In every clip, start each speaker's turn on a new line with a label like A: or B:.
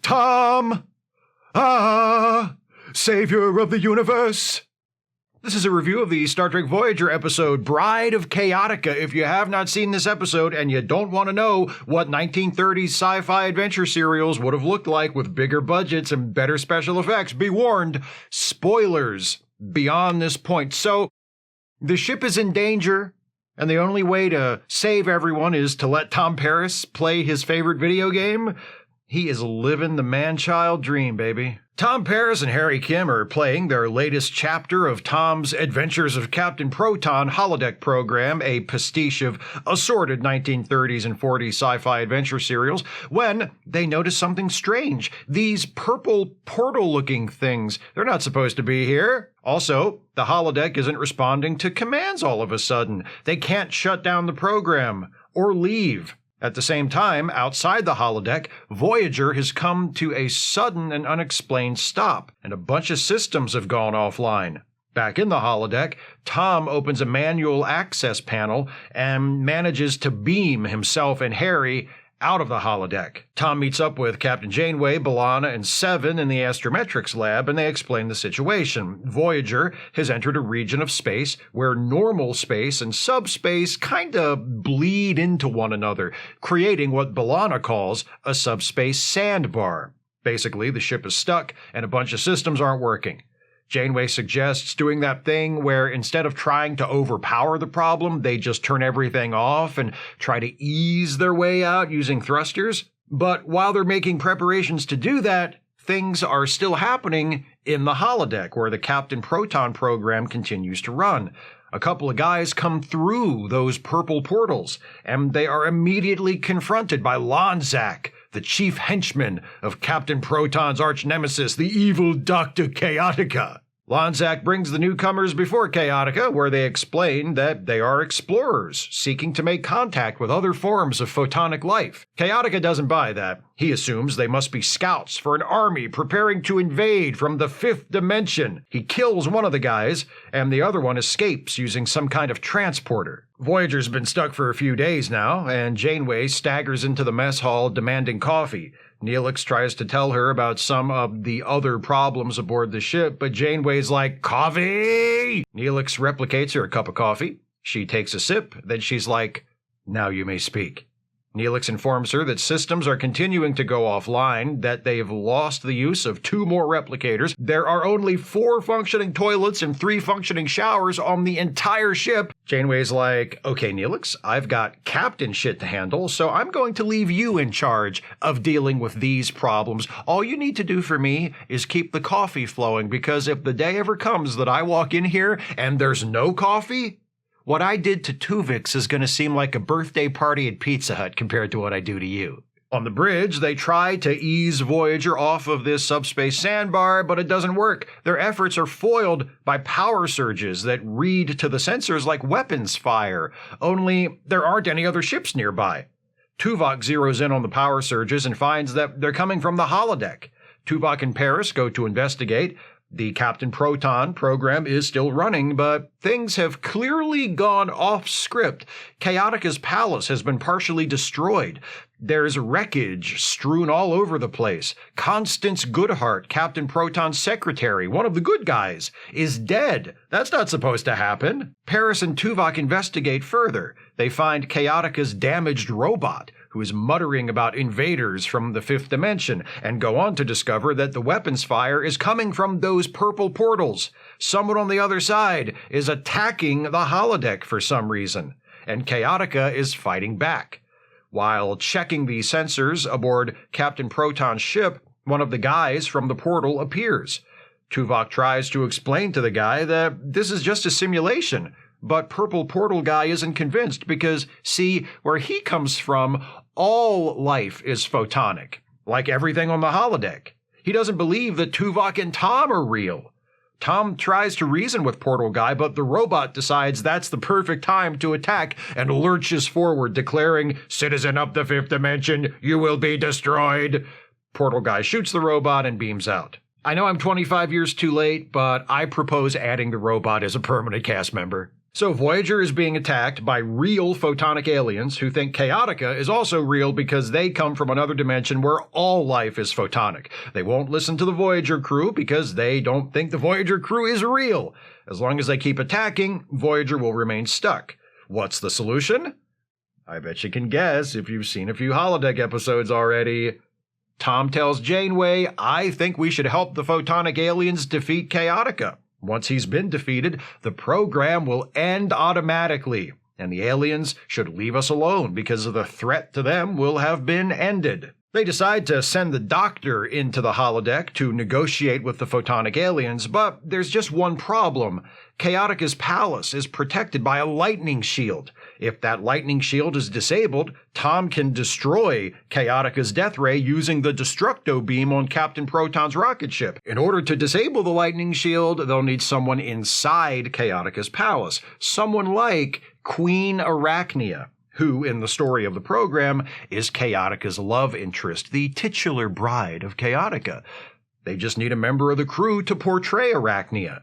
A: Tom! Ah! Savior of the universe! This is a review of the Star Trek Voyager episode, Bride of Chaotica. If you have not seen this episode and you don't want to know what 1930s sci-fi adventure serials would have looked like with bigger budgets and better special effects, be warned, spoilers beyond this point. So, the ship is in danger, and the only way to save everyone is to let Tom Paris play his favorite video game. He is living the man-child dream, baby. Tom Paris and Harry Kim are playing their latest chapter of Tom's Adventures of Captain Proton holodeck program, a pastiche of assorted 1930s and 40s sci-fi adventure serials, when they notice something strange. These purple portal-looking things, they're not supposed to be here. Also, the holodeck isn't responding to commands all of a sudden. They can't shut down the program or leave. At the same time, outside the holodeck, Voyager has come to a sudden and unexplained stop, and a bunch of systems have gone offline. Back in the holodeck, Tom opens a manual access panel and manages to beam himself and Harry out of the holodeck. Tom meets up with Captain Janeway, B'Elanna, and Seven in the astrometrics lab, and they explain the situation. Voyager has entered a region of space where normal space and subspace kinda bleed into one another, creating what B'Elanna calls a subspace sandbar. Basically, the ship is stuck, and a bunch of systems aren't working. Janeway suggests doing that thing where instead of trying to overpower the problem, they just turn everything off and try to ease their way out using thrusters. But while they're making preparations to do that, things are still happening in the holodeck where the Captain Proton program continues to run. A couple of guys come through those purple portals, and they are immediately confronted by Lonzak, the chief henchman of Captain Proton's arch-nemesis, the evil Dr. Chaotica. Lonzak brings the newcomers before Chaotica, where they explain that they are explorers, seeking to make contact with other forms of photonic life. Chaotica doesn't buy that. He assumes they must be scouts for an army preparing to invade from the fifth dimension. He kills one of the guys, and the other one escapes using some kind of transporter. Voyager's been stuck for a few days now, and Janeway staggers into the mess hall demanding coffee. Neelix tries to tell her about some of the other problems aboard the ship, but Janeway's like, "Coffee!" Neelix replicates her a cup of coffee. She takes a sip, then she's like, "Now you may speak." Neelix informs her that systems are continuing to go offline, that they have lost the use of 2 more replicators. There are only 4 functioning toilets and 3 functioning showers on the entire ship. Janeway's like, "Okay, Neelix, I've got captain shit to handle, so I'm going to leave you in charge of dealing with these problems. All you need to do for me is keep the coffee flowing, because if the day ever comes that I walk in here and there's no coffee, what I did to Tuvix is going to seem like a birthday party at Pizza Hut compared to what I do to you." On the bridge, they try to ease Voyager off of this subspace sandbar, but it doesn't work. Their efforts are foiled by power surges that read to the sensors like weapons fire, only there aren't any other ships nearby. Tuvok zeroes in on the power surges and finds that they're coming from the holodeck. Tuvok and Paris go to investigate. The Captain Proton program is still running, but things have clearly gone off script. Chaotica's palace has been partially destroyed. There's wreckage strewn all over the place. Constance Goodhart, Captain Proton's secretary, one of the good guys, is dead. That's not supposed to happen. Paris and Tuvok investigate further. They find Chaotica's damaged robot, who is muttering about invaders from the fifth dimension, and go on to discover that the weapons fire is coming from those purple portals. Someone on the other side is attacking the holodeck for some reason, and Chaotica is fighting back. While checking the sensors aboard Captain Proton's ship, one of the guys from the portal appears. Tuvok tries to explain to the guy that this is just a simulation, but Purple Portal Guy isn't convinced because, see, where he comes from, all life is photonic, like everything on the holodeck. He doesn't believe that Tuvok and Tom are real. Tom tries to reason with Portal Guy, but the robot decides that's the perfect time to attack and lurches forward, declaring, "Citizen of the fifth dimension, you will be destroyed." Portal Guy shoots the robot and beams out. I know I'm 25 years too late, but I propose adding the robot as a permanent cast member. So Voyager is being attacked by real photonic aliens who think Chaotica is also real because they come from another dimension where all life is photonic. They won't listen to the Voyager crew because they don't think the Voyager crew is real. As long as they keep attacking, Voyager will remain stuck. What's the solution? I bet you can guess if you've seen a few Holodeck episodes already. Tom tells Janeway, I think we should help the photonic aliens defeat Chaotica. Once he's been defeated, the program will end automatically, and the aliens should leave us alone because the threat to them will have been ended. They decide to send the Doctor into the holodeck to negotiate with the photonic aliens, but there's just one problem. Chaotica's palace is protected by a lightning shield. If that lightning shield is disabled, Tom can destroy Chaotica's death ray using the destructo beam on Captain Proton's rocket ship. In order to disable the lightning shield, they'll need someone inside Chaotica's palace, someone like Queen Arachnia, who, in the story of the program, is Chaotica's love interest, the titular bride of Chaotica. They just need a member of the crew to portray Arachnia.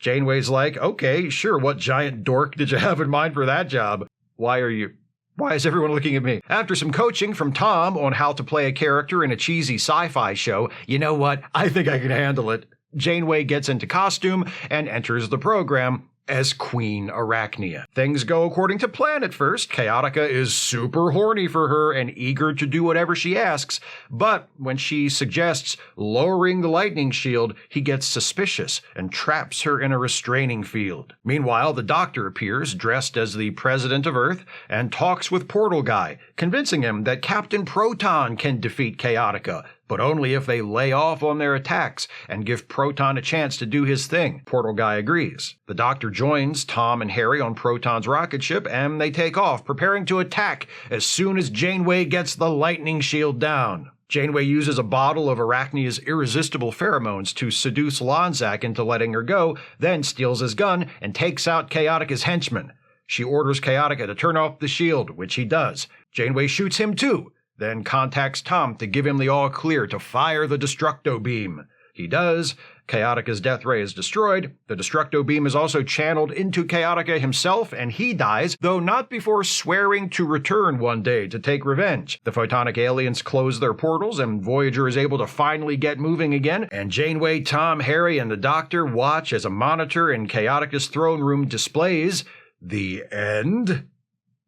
A: Janeway's like, okay, sure, what giant dork did you have in mind for that job? Why is everyone looking at me? After some coaching from Tom on how to play a character in a cheesy sci-fi show, you know what? I think I can handle it. Janeway gets into costume and enters the program as Queen Arachnia. Things go according to plan at first. Chaotica is super horny for her and eager to do whatever she asks, but when she suggests lowering the lightning shield, he gets suspicious and traps her in a restraining field. Meanwhile, the Doctor appears dressed as the President of Earth and talks with Portal Guy, convincing him that Captain Proton can defeat Chaotica, but only if they lay off on their attacks and give Proton a chance to do his thing. Portal Guy agrees. The Doctor joins Tom and Harry on Proton's rocket ship, and they take off, preparing to attack as soon as Janeway gets the lightning shield down. Janeway uses a bottle of Arachnia's irresistible pheromones to seduce Lonzak into letting her go, then steals his gun and takes out Chaotica's henchmen. She orders Chaotica to turn off the shield, which he does. Janeway shoots him too, then contacts Tom to give him the all-clear to fire the destructo beam. He does. Chaotica's death ray is destroyed. The destructo beam is also channeled into Chaotica himself, and he dies, though not before swearing to return one day to take revenge. The photonic aliens close their portals, and Voyager is able to finally get moving again, and Janeway, Tom, Harry, and the Doctor watch as a monitor in Chaotica's throne room displays the end.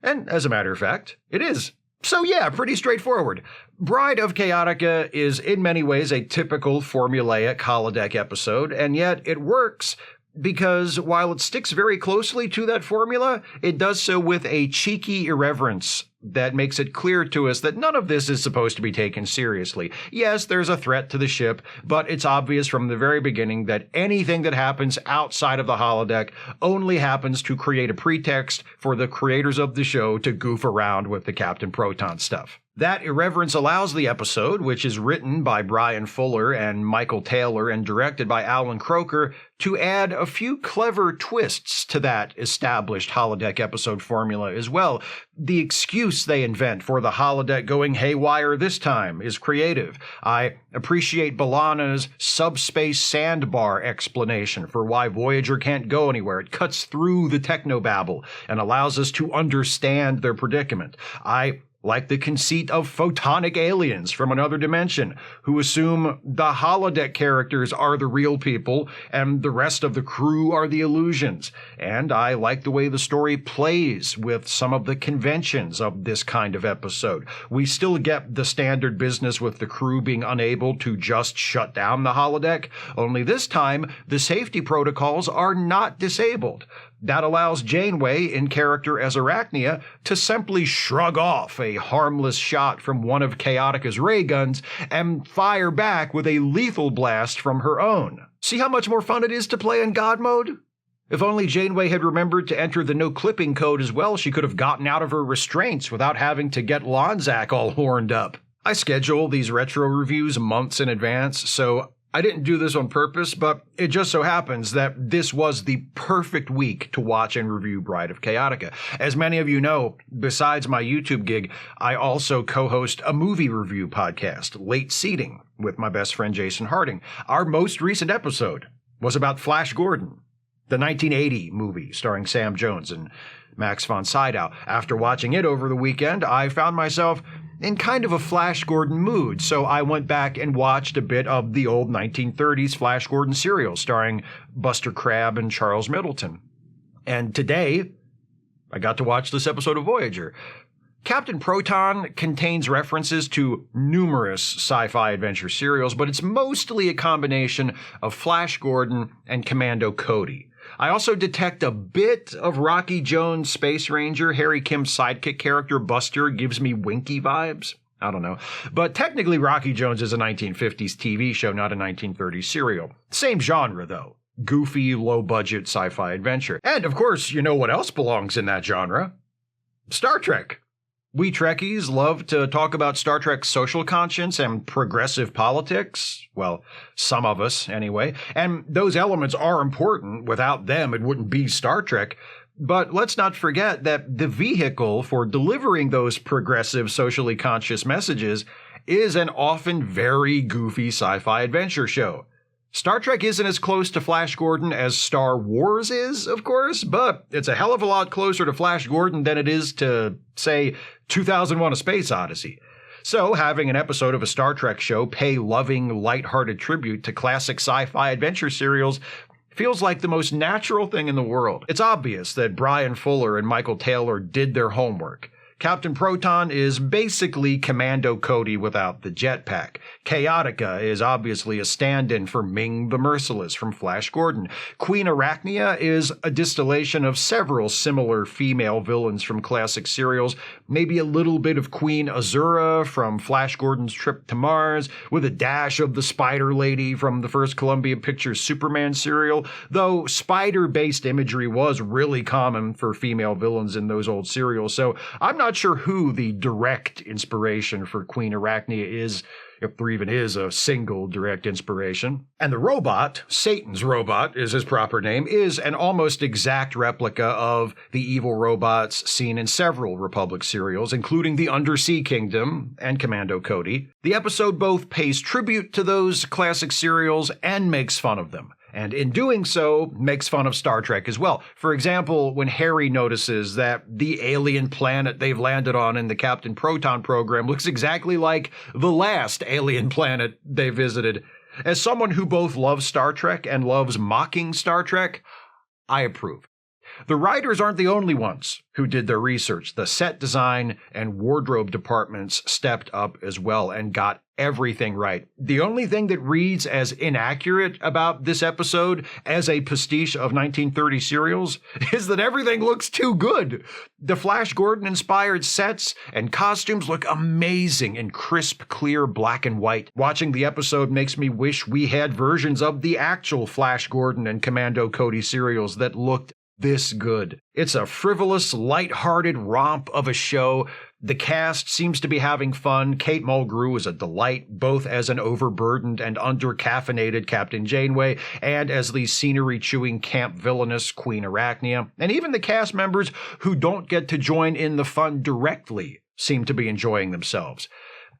A: And as a matter of fact, it is. So yeah, pretty straightforward. Bride of Chaotica is in many ways a typical formulaic holodeck episode, and yet it works because while it sticks very closely to that formula, it does so with a cheeky irreverence that makes it clear to us that none of this is supposed to be taken seriously. Yes, there's a threat to the ship, but it's obvious from the very beginning that anything that happens outside of the holodeck only happens to create a pretext for the creators of the show to goof around with the Captain Proton stuff. That irreverence allows the episode, which is written by Brian Fuller and Michael Taylor and directed by Alan Croker, to add a few clever twists to that established holodeck episode formula as well. The excuse they invent for the holodeck going haywire this time is creative. I appreciate B'Elanna's subspace sandbar explanation for why Voyager can't go anywhere. It cuts through the technobabble and allows us to understand their predicament. I like the conceit of photonic aliens from another dimension who assume the holodeck characters are the real people and the rest of the crew are the illusions. And I like the way the story plays with some of the conventions of this kind of episode. We still get the standard business with the crew being unable to just shut down the holodeck, only this time the safety protocols are not disabled. That allows Janeway, in character as Arachnia, to simply shrug off a harmless shot from one of Chaotica's ray guns and fire back with a lethal blast from her own. See how much more fun it is to play in God mode? If only Janeway had remembered to enter the no-clipping code as well, she could have gotten out of her restraints without having to get Lonzak all horned up. I schedule these retro reviews months in advance, so I didn't do this on purpose, but it just so happens that this was the perfect week to watch and review Bride of Chaotica. As many of you know, besides my YouTube gig, I also co-host a movie review podcast, Late Seating, with my best friend Jason Harding. Our most recent episode was about Flash Gordon. the 1980 movie starring Sam Jones and Max von Sydow. After watching it over the weekend, I found myself in kind of a Flash Gordon mood, so I went back and watched a bit of the old 1930s Flash Gordon serial starring Buster Crabbe and Charles Middleton. And today, I got to watch this episode of Voyager. Captain Proton contains references to numerous sci-fi adventure serials, but it's mostly a combination of Flash Gordon and Commando Cody. I also detect a bit of Rocky Jones' Space Ranger. Harry Kim's sidekick character, Buster, gives me Winky vibes. I don't know. But technically, Rocky Jones is a 1950s TV show, not a 1930s serial. Same genre, though. Goofy, low-budget sci-fi adventure. And, of course, you know what else belongs in that genre? Star Trek. We Trekkies love to talk about Star Trek's social conscience and progressive politics. Well, some of us, anyway. And those elements are important. Without them, it wouldn't be Star Trek. But let's not forget that the vehicle for delivering those progressive, socially conscious messages is an often very goofy sci-fi adventure show. Star Trek isn't as close to Flash Gordon as Star Wars is, of course, but it's a hell of a lot closer to Flash Gordon than it is to, say, 2001: A Space Odyssey. So having an episode of a Star Trek show pay loving, lighthearted tribute to classic sci-fi adventure serials feels like the most natural thing in the world. It's obvious that Brian Fuller and Michael Taylor did their homework. Captain Proton is basically Commando Cody without the jetpack. Chaotica is obviously a stand-in for Ming the Merciless from Flash Gordon. Queen Arachnia is a distillation of several similar female villains from classic serials, maybe a little bit of Queen Azura from Flash Gordon's Trip to Mars, with a dash of the Spider Lady from the first Columbia Pictures Superman serial, though spider-based imagery was really common for female villains in those old serials, so I'm not sure who the direct inspiration for Queen Arachnia is, if there even is a single direct inspiration. And the robot, Satan's robot is his proper name, is an almost exact replica of the evil robots seen in several Republic serials, including The Undersea Kingdom and Commando Cody. The episode both pays tribute to those classic serials and makes fun of them. And in doing so, makes fun of Star Trek as well. For example, when Harry notices that the alien planet they've landed on in the Captain Proton program looks exactly like the last alien planet they visited. As someone who both loves Star Trek and loves mocking Star Trek, I approve. The writers aren't the only ones who did their research. The set design and wardrobe departments stepped up as well and got everything right. The only thing that reads as inaccurate about this episode as a pastiche of 1930 serials is that everything looks too good. The Flash Gordon-inspired sets and costumes look amazing in crisp, clear black and white. Watching the episode makes me wish we had versions of the actual Flash Gordon and Commando Cody serials that looked this good. It's a frivolous, light-hearted romp of a show. The cast seems to be having fun. Kate Mulgrew is a delight, both as an overburdened and under-caffeinated Captain Janeway and as the scenery-chewing camp villainous Queen Arachnia. And even the cast members who don't get to join in the fun directly seem to be enjoying themselves.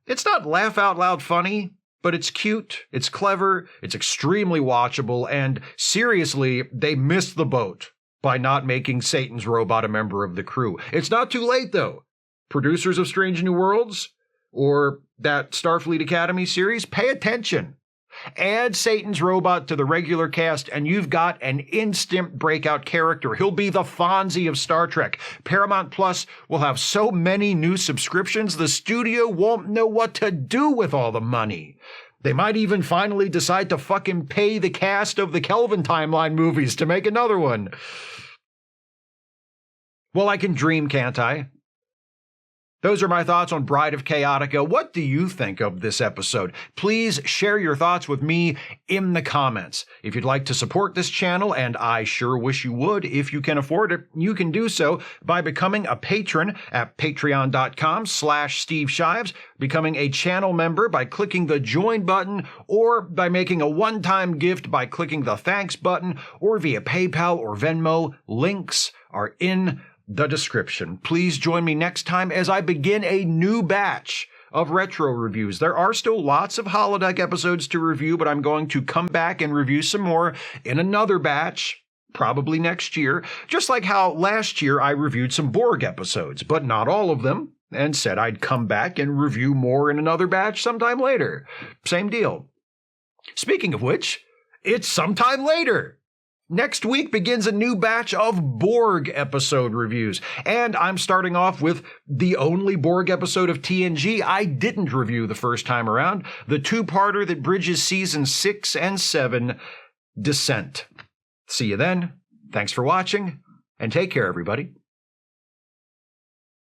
A: It's not laugh-out-loud funny, but it's cute, it's clever, it's extremely watchable, and seriously, they missed the boat by not making Satan's robot a member of the crew. It's not too late, though. Producers of Strange New Worlds, or that Starfleet Academy series, pay attention. Add Satan's robot to the regular cast, and you've got an instant breakout character. He'll be the Fonzie of Star Trek. Paramount Plus will have so many new subscriptions, the studio won't know what to do with all the money. They might even finally decide to fucking pay the cast of the Kelvin Timeline movies to make another one. Well, I can dream, can't I? Those are my thoughts on Bride of Chaotica. What do you think of this episode? Please share your thoughts with me in the comments. If you'd like to support this channel, and I sure wish you would if you can afford it, you can do so by becoming a patron at patreon.com/Steve Shives, becoming a channel member by clicking the join button, or by making a one-time gift by clicking the thanks button, or via PayPal or Venmo. Links are in the description. Please join me next time as I begin a new batch of retro reviews. There are still lots of Holodeck episodes to review, but I'm going to come back and review some more in another batch. probably next year, just like how last year I reviewed some Borg episodes, but not all of them, and said I'd come back and review more in another batch sometime later. Same deal. Speaking of which, it's sometime later. Next week begins a new batch of Borg episode reviews, and I'm starting off with the only Borg episode of TNG I didn't review the first time around, the two-parter that bridges seasons 6 and 7, Descent. See you then. Thanks for watching, and take care, everybody.